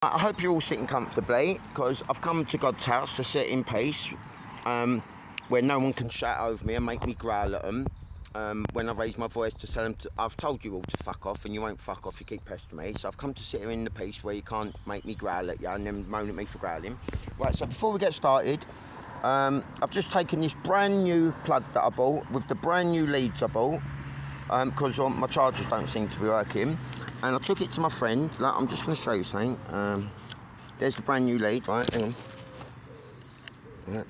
I hope you're all sitting comfortably, because I've come to God's house to sit in peace, where no one can shout over me and make me growl at them. When I raise my voice to tell them, I've told you all to fuck off and you won't fuck off, you keep pestering me. So I've come to sit here in the peace where you can't make me growl at you and then moan at me for growling. Right, so before we get started, I've just taken this brand new plug that I bought with the brand new leads I bought, because my chargers don't seem to be working. And I took it to my friend. Like, I'm just going to show you something. There's the brand new lead, right? Hang on.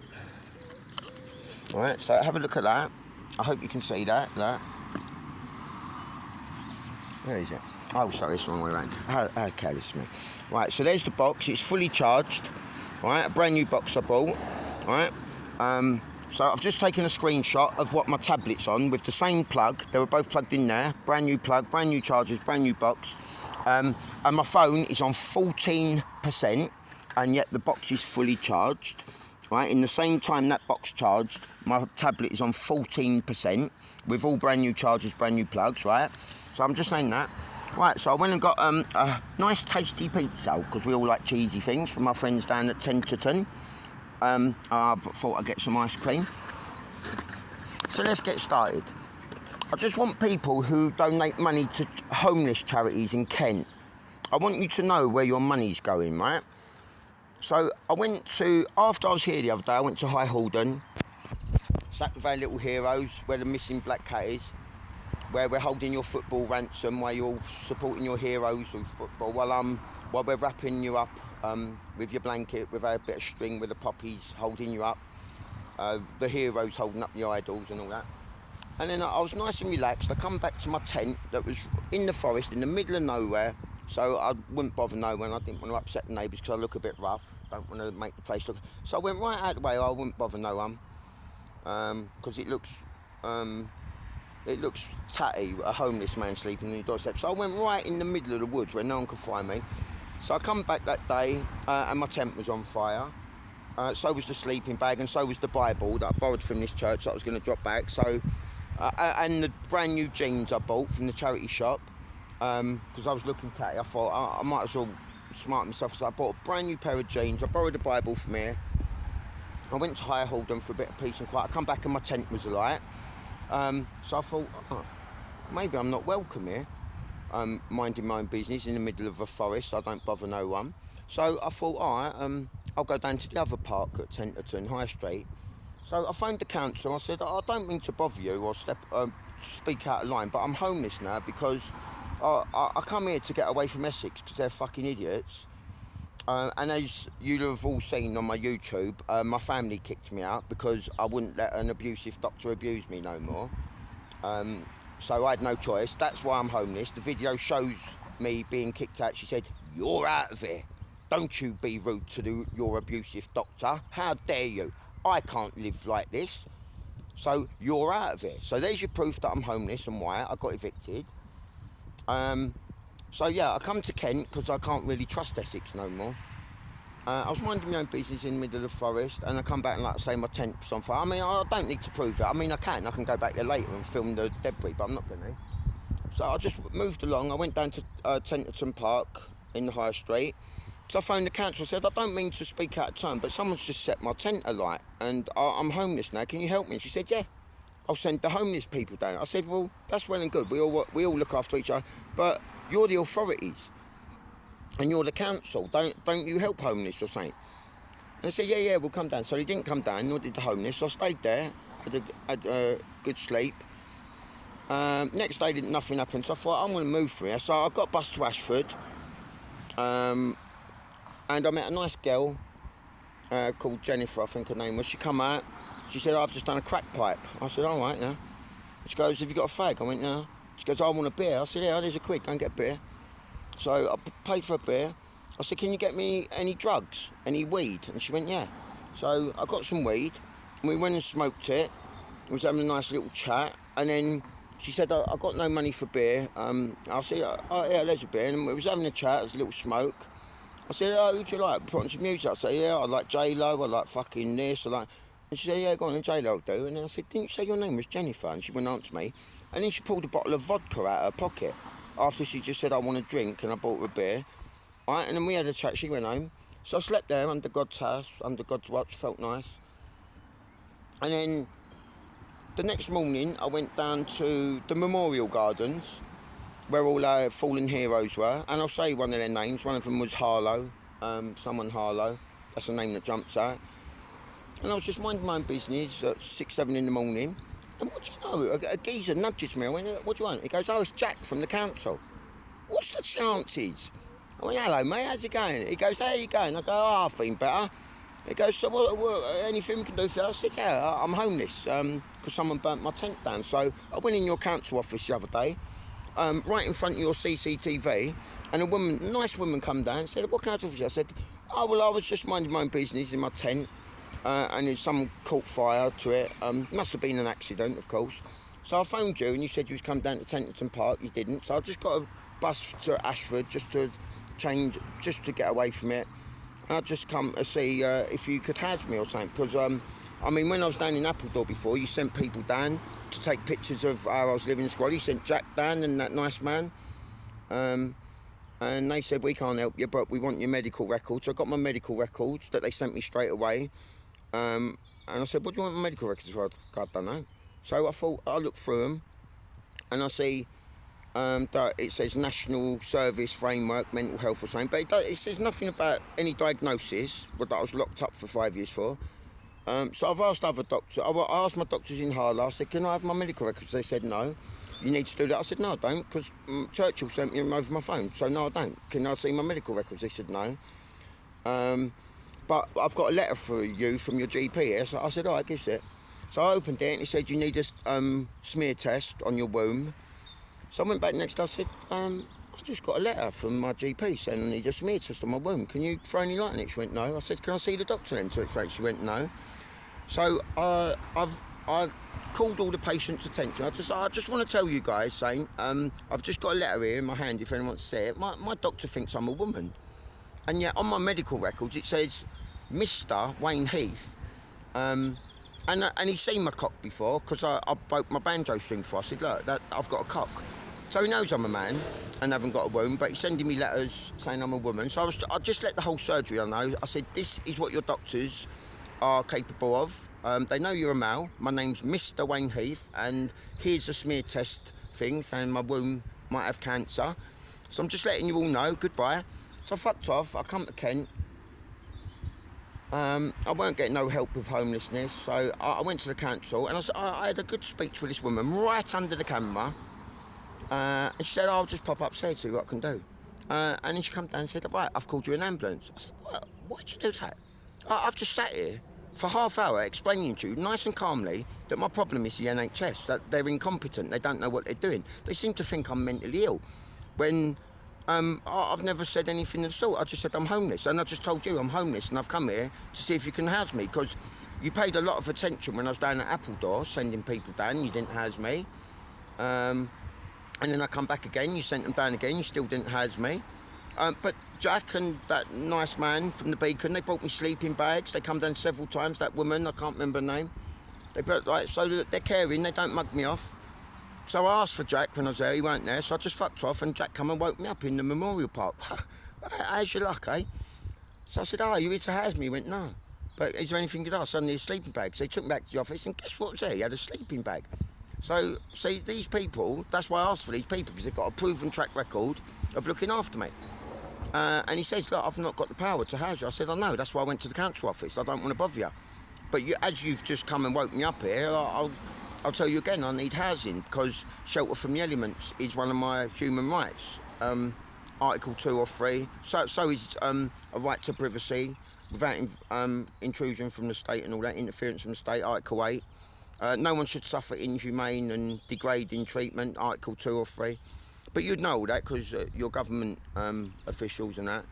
Right, so have a look at that. I hope you can see that. Where is it? Oh, sorry, it's the wrong way around. How careless of me. Right, so there's the box. It's fully charged. Right, a brand new box I bought. Right. So I've just taken a screenshot of what my tablet's on with the same plug. They were both plugged in there. Brand new plug, brand new chargers, brand new box. And my phone is on 14%, and yet the box is fully charged. Right, in the same time that box charged, my tablet is on 14% with all brand new chargers, brand new plugs, right? So I'm just saying that. Right, so I went and got a nice tasty pizza, because we all like cheesy things, from my friends down at Djclubuks. I thought I'd get some ice cream. So let's get started. I just want people who donate money to homeless charities in Kent. I want you to know where your money's going, right? So after I was here the other day, I went to High Halden, sat with our little heroes, where the missing black cat is, where we're holding your football ransom, where you're supporting your heroes with football, while we're wrapping you up with your blanket, with a bit of string, with the poppies holding you up, the heroes holding up the idols and all that. And then I was nice and relaxed. I come back to my tent that was in the forest, in the middle of nowhere, so I wouldn't bother no one. I didn't want to upset the neighbours because I look a bit rough. Don't want to make the place look... So I went right out of the way. I wouldn't bother no one, because it looks tatty, a homeless man sleeping in the doorstep. So I went right in the middle of the woods where no one could find me. So I come back that day, and my tent was on fire. So was the sleeping bag, and so was the Bible that I borrowed from this church that I was going to drop back. So, and the brand new jeans I bought from the charity shop, because I was looking tatty. I thought I might as well smart myself. So I bought a brand new pair of jeans. I borrowed the Bible from here. I went to High Halden for a bit of peace and quiet. I come back and my tent was alight. So I thought, maybe I'm not welcome here. Minding my own business in the middle of a forest. I don't bother no one. So I thought, alright, I'll go down to the other park at Djclubuks, High Street. So I phoned the council. I said, I don't mean to bother you or speak out of line, but I'm homeless now because I come here to get away from Essex because they're fucking idiots. And as you'll have all seen on my YouTube, my family kicked me out because I wouldn't let an abusive doctor abuse me no more. So I had no choice. That's why I'm homeless. The video shows me being kicked out. She said, "You're out of here. Don't you be rude to your abusive doctor. How dare you? I can't live like this. So you're out of here." So there's your proof that I'm homeless and why I got evicted. So yeah, I come to Kent because I can't really trust Essex no more. I was minding my own business in the middle of the forest, and I come back and, like I say, my tent's on fire. I mean, I don't need to prove it. I mean, I can go back there later and film the debris, but I'm not going to. So I just moved along. I went down to Djclubuks Park in the High Street. So I phoned the council. I said, I don't mean to speak out of turn, but someone's just set my tent alight, and I'm homeless now. Can you help me? And she said, yeah, I'll send the homeless people down. I said, well, that's well and good. We all look after each other, but you're the authorities. And you're the council, don't you help homeless or something? And they said, yeah, we'll come down. So they didn't come down, nor did the homeless. So I stayed there, had a good sleep. Next day, nothing happened. So I thought, I'm going to move from here. So I got bus to Ashford. And I met a nice girl called Jennifer, I think her name was. She come out. She said, I've just done a crack pipe. I said, all right, yeah. She goes, have you got a fag? I went, no. She goes, I want a beer. I said, yeah, there's a quid, go and get a beer. So I paid for a beer. I said, can you get me any drugs, any weed? And she went, yeah. So I got some weed, and we went and smoked it. We was having a nice little chat, and then she said, I got no money for beer. I said, oh yeah, there's a beer. And we was having a chat, there's a little smoke. I said, oh, who do you like? Put on some music. I said, yeah, I like J-Lo, I like fucking this, I like... And she said, yeah, go on, and J-Lo will do. And then I said, didn't you say your name was Jennifer? And she wouldn't answer me. And then she pulled a bottle of vodka out of her pocket after she just said, I want a drink, and I bought her a beer. Right, and then we had a chat. She went home. So I slept there under God's house, under God's watch, felt nice. And then the next morning, I went down to the Memorial Gardens, where all our fallen heroes were. And I'll say one of their names. One of them was Harlow, someone Harlow. That's a name that jumps out. And I was just minding my own business at 6, 7 in the morning. And what do you know? A geezer nudges me. I went, what do you want? He goes, oh, it's Jack from the council. What's the chances? I went, hello, mate, how's it going? He goes, how you going? I go, oh, I've been better. He goes, so what, anything we can do for you? I said, yeah, I'm homeless because someone burnt my tent down. So I went in your council office the other day, right in front of your CCTV, and a nice woman come down and said, what can I do for you? I said, oh, well, I was just minding my own business in my tent, and someone caught fire to it. Must have been an accident, of course. So I phoned you, and you said you was come down to Tenterton Park. You didn't. So I just got a bus to Ashford just to change, just to get away from it. And I just come to see if you could house me or something. Because, I mean, when I was down in Appledore before, you sent people down to take pictures of how I was living in squalor. You sent Jack down and that nice man. And they said, we can't help you, but we want your medical records. So I got my medical records that they sent me straight away. And I said, what do you want my medical records for? I don't know. So I thought, I looked through them, and I see that it says National Service Framework, Mental Health or something, but it says nothing about any diagnosis, that I was locked up for 5 years for. So I've asked other doctors, I asked my doctors in Harlow, I said, can I have my medical records? They said, no, you need to do that. I said, no, I don't, because Churchill sent me them over my phone, so no, I don't. Can I see my medical records? They said, no. But I've got a letter for you from your GP here. So I said, all right, give it. So I opened it and he said, you need a smear test on your womb. So I went back next day, I said, I just got a letter from my GP saying I need a smear test on my womb. Can you throw any light on it? She went, no. I said, can I see the doctor then to explain? She went, no. So I called all the patients' attention. I just want to tell you guys, saying, I've just got a letter here in my hand if anyone wants to see it. My doctor thinks I'm a woman. And yet on my medical records it says Mr. Wayne Heath. And he's seen my cock before because I broke my banjo string before. I said, look, I've got a cock. So he knows I'm a man and haven't got a womb, but he's sending me letters saying I'm a woman. So I just let the whole surgery know. I said, this is what your doctors are capable of. They know you're a male. My name's Mr. Wayne Heath, and here's a smear test thing saying my womb might have cancer. So I'm just letting you all know. Goodbye. So I fucked off. I come to Kent. I weren't getting no help with homelessness, so I went to the council and I had a good speech with this woman right under the camera. And she said, I'll just pop upstairs, see what I can do. And then she come down and said, right, I've called you an ambulance. I said, what? Why'd you do that? I've just sat here for half hour explaining to you, nice and calmly, that my problem is the NHS, that they're incompetent, they don't know what they're doing. They seem to think I'm mentally ill, when I've never said anything of the sort. I just said I'm homeless, and I just told you I'm homeless, and I've come here to see if you can house me, because you paid a lot of attention when I was down at Appledore, sending people down, you didn't house me. And then I come back again, you sent them down again, you still didn't house me. But Jack and that nice man from the Beacon, they brought me sleeping bags. They come down several times, that woman, I can't remember her name. They brought, like, so they're caring, they don't mug me off. So I asked for Jack when I was there, he weren't there, so I just fucked off, and Jack come and woke me up in the Memorial Park. How's your luck, eh? So I said, oh, you here to house me? He went, no. But is there anything you could ask? Suddenly a sleeping bag. So he took me back to the office, and guess what was there? He had a sleeping bag. So, see, these people, that's why I asked for these people, because they've got a proven track record of looking after me. And he says, look, I've not got the power to house you. I said, I know, that's why I went to the council office. I don't want to bother you. But as you've just come and woke me up here, I'll tell you again, I need housing, because shelter from the elements is one of my human rights. Article 2 or 3. So is a right to privacy without intrusion from the state and all that, interference from the state, Article 8. No one should suffer inhumane and degrading treatment, Article 2 or 3. But you'd know all that because you're government officials and that.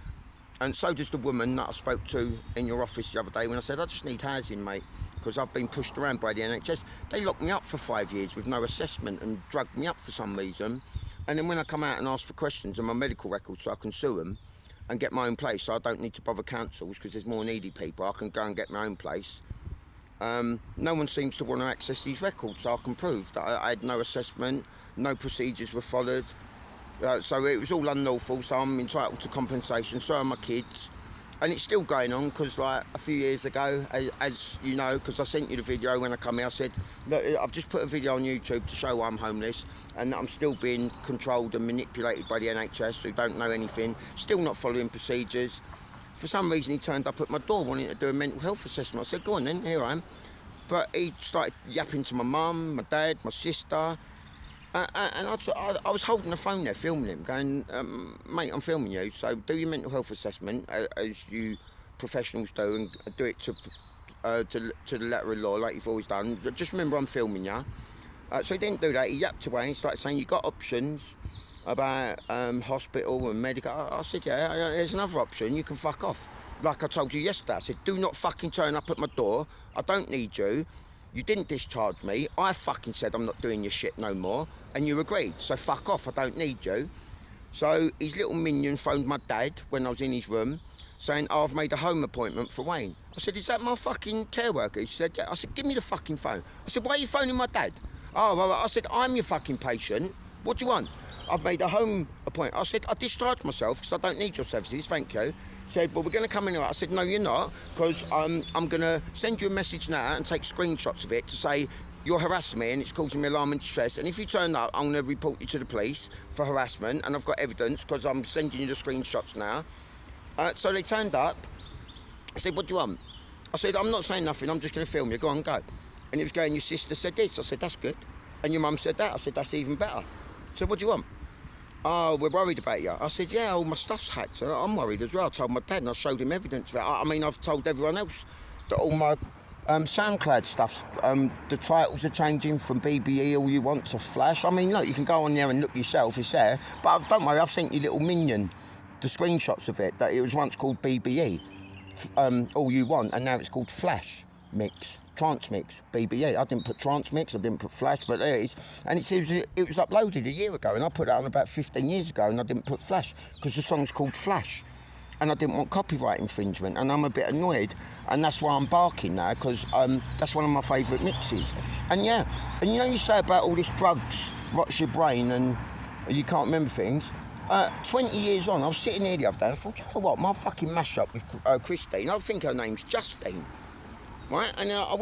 And so does the woman that I spoke to in your office the other day when I said, I just need housing, mate, because I've been pushed around by the NHS. They locked me up for 5 years with no assessment and drugged me up for some reason. And then when I come out and ask for questions on my medical records so I can sue them and get my own place, so I don't need to bother councils because there's more needy people, I can go and get my own place. No one seems to want to access these records, so I can prove that I had no assessment, no procedures were followed. So it was all unlawful, so I'm entitled to compensation, so are my kids. And it's still going on, because like a few years ago, as you know, because I sent you the video when I come here, I said, look, I've just put a video on YouTube to show why I'm homeless, and that I'm still being controlled and manipulated by the NHS, who don't know anything, still not following procedures. For some reason, he turned up at my door wanting to do a mental health assessment. I said, go on then, here I am. But he started yapping to my mum, my dad, my sister. And I was holding the phone there, filming him, going, mate, I'm filming you, so do your mental health assessment, as you professionals do, and do it to the letter of law, like you've always done. Just remember, I'm filming you. So he didn't do that. He yapped away and started saying, you got options about hospital and medical. I said, yeah, there's another option. You can fuck off. Like I told you yesterday, I said, do not fucking turn up at my door. I don't need you. You didn't discharge me. I fucking said I'm not doing your shit no more, and you agreed. So fuck off. I don't need you. So his little minion phoned my dad when I was in his room, saying, oh, I've made a home appointment for Wayne. I said, is that my fucking care worker? He said, yeah. I said, give me the fucking phone. I said, why are you phoning my dad? Oh, well, I said, I'm your fucking patient. What do you want? I've made a home appointment. I said, I discharged myself because I don't need your services, thank you. He said, well, we're going to come in here. I said, no, you're not, because I'm going to send you a message now and take screenshots of it to say you're harassing me and it's causing me alarm and distress. And if you turn up, I'm going to report you to the police for harassment, and I've got evidence because I'm sending you the screenshots now. So they turned up. I said, what do you want? I said, I'm not saying nothing, I'm just going to film you. Go on, go. And he was going, your sister said this. I said, that's good. And your mum said that. I said, that's even better. I said, what do you want? Oh, we're worried about you. I said, yeah, all my stuff's hacked. So I'm worried as well. I told my dad and I showed him evidence of it. I mean, I've told everyone else that all my SoundCloud stuff, the titles are changing from BBE All You Want to Flash. I mean, look, you can go on there and look yourself, it's there. But don't worry, I've sent you little minion, the screenshots of it, that it was once called BBE, All You Want, and now it's called Flash Mix. Trance Mix, BBE. I didn't put Trance Mix, I didn't put Flash, but there it is. And it was uploaded a year ago, and I put it on about 15 years ago, and I didn't put Flash, because the song's called Flash. And I didn't want copyright infringement, and I'm a bit annoyed, and that's why I'm barking now, because that's one of my favourite mixes. And yeah, and you know, you say about all this drugs rots your brain, and you can't remember things. 20 years on, I was sitting here the other day, and I thought, you know what, my fucking mash-up with Christine, I think her name's Justine, right? And I went